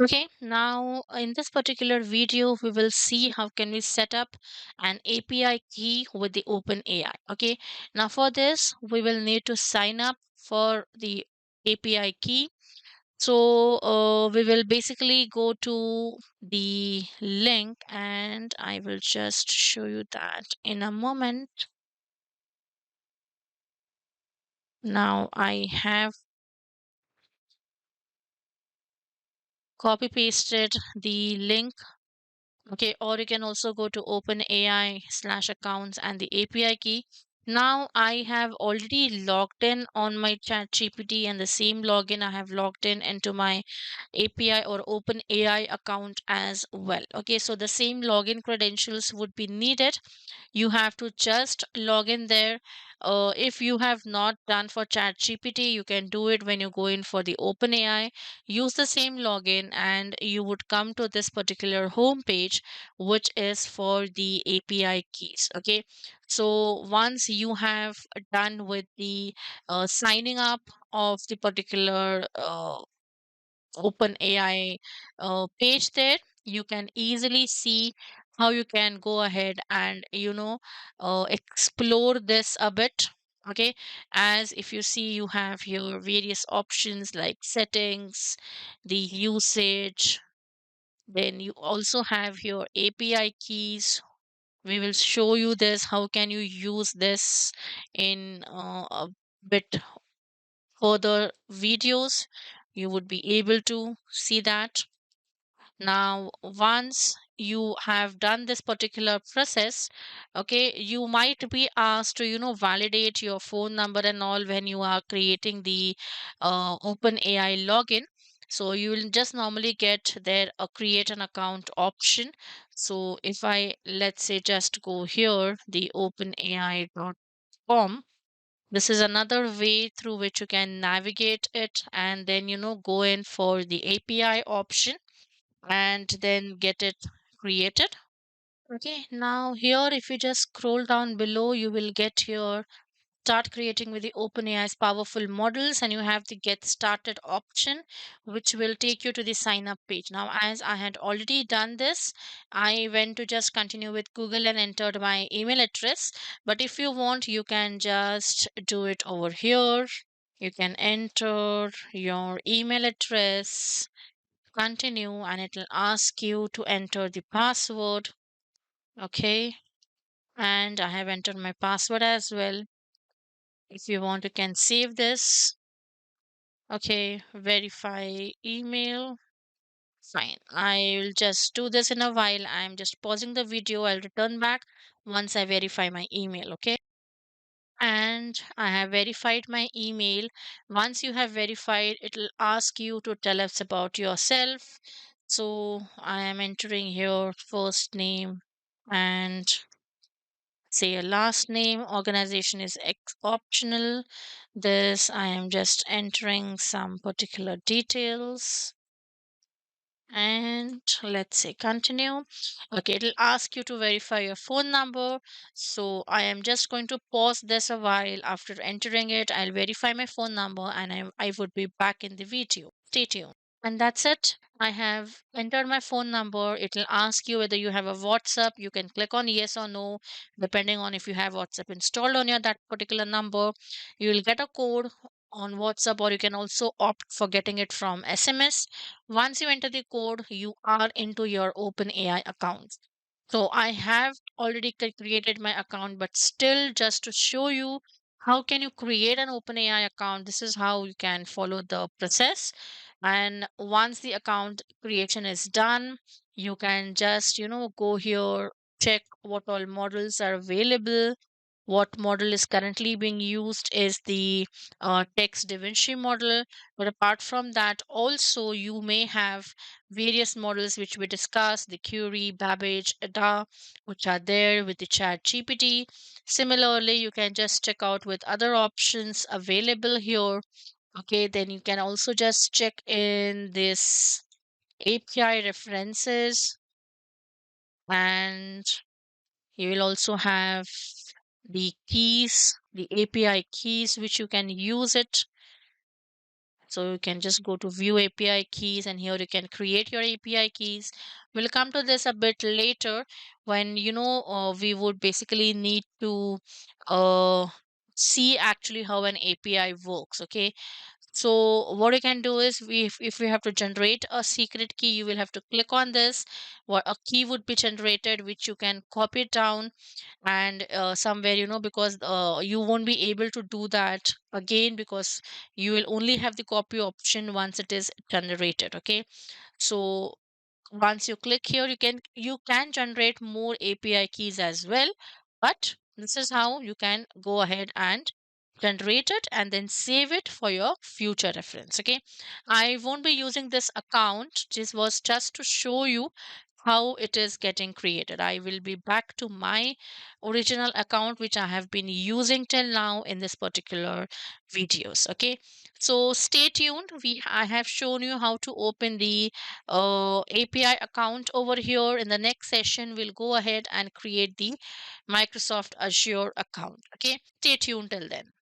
Okay, now in this particular video, we will see how can we set up an API key with the OpenAI. Okay, now for this, we will need to sign up for the API key. So we will basically go to the link and I will just show you that in a moment. Now I have copy pasted the link. Okay, or you can also go to OpenAI/accounts and the API key. Now I have already logged in on my chat GPT, and the same login I have logged in into my API or OpenAI account as well. Okay, so the same login credentials would be needed. You have to just log in there. If you have not done for ChatGPT, you can do it when you go in for the OpenAI. Use the same login, and you would come to this particular home page, which is for the API keys. Okay, so once you have done with the signing up of the particular OpenAI page there, you can easily see how you can go ahead and explore this a bit. Okay, as if you see, you have your various options like settings, the usage, then you also have your API keys. We will show you this how can you use this in a bit further videos. You would be able to see that. Now, once you have done this particular process, okay, you might be asked to, validate your phone number and all when you are creating the OpenAI login. So you will just normally get there a create an account option. So if I, let's say, just go here, the openai.com, this is another way through which you can navigate it and then, go in for the API option and then get it created. Okay, now here if you just scroll down below, you will get here start creating with the OpenAI's powerful models, and you have the get started option, which will take you to the sign up page. Now, as I had already done this, I went to just continue with Google and entered my email address. But if you want, you can just do it over here. You can enter your email address, continue, and it will ask you to enter the password. Okay, and I have entered my password as well. If you want, you can save this. Okay, verify email. Fine, I will just do this in a while. I'm just pausing the video. I'll return back once I verify my email. Okay, and I have verified my email. Once you have verified, it will ask you to tell us about yourself. So I am entering here first name and say a last name. Organization is optional. This I am just entering some particular details and let's say continue. Okay, it'll ask you to verify your phone number. So I am just going to pause this a while. After entering it, I'll verify my phone number and I would be back in the video. Stay tuned. And that's it. I have entered my phone number. It will ask you whether you have a WhatsApp. You can click on yes or no, depending on if you have WhatsApp installed on your that particular number. You will get a code on WhatsApp, or you can also opt for getting it from SMS. Once you enter the code, you are into your OpenAI account. So I have already created my account, but still just to show you how can you create an OpenAI account, this is how you can follow the process. And once the account creation is done, you can just, go here, check what all models are available. What model is currently being used is the text Da Vinci model. But apart from that, also you may have various models which we discussed, the Curie, Babbage, Ada, which are there with the Chat GPT. Similarly, you can just check out with other options available here. Okay, then you can also just check in this API references, and you will also have the keys, the API keys, which you can use it. So you can just go to view API keys, and here you can create your API keys. We'll come to this a bit later when we would basically need to uh, see actually how an API works. Okay, so what you can do is, if we have to generate a secret key, you will have to click on this. What a key would be generated, which you can copy it down, and somewhere, because you won't be able to do that again, because you will only have the copy option once it is generated. Okay, so once you click here, you can generate more API keys as well, but this is how you can go ahead and generate it and then save it for your future reference. Okay, I won't be using this account. This was just to show you how it is getting created. I will be back to my original account, which I have been using till now in this particular videos. Okay, so stay tuned. I have shown you how to open the API account over here. In the next session, we'll go ahead and create the Microsoft Azure account. Okay, stay tuned till then.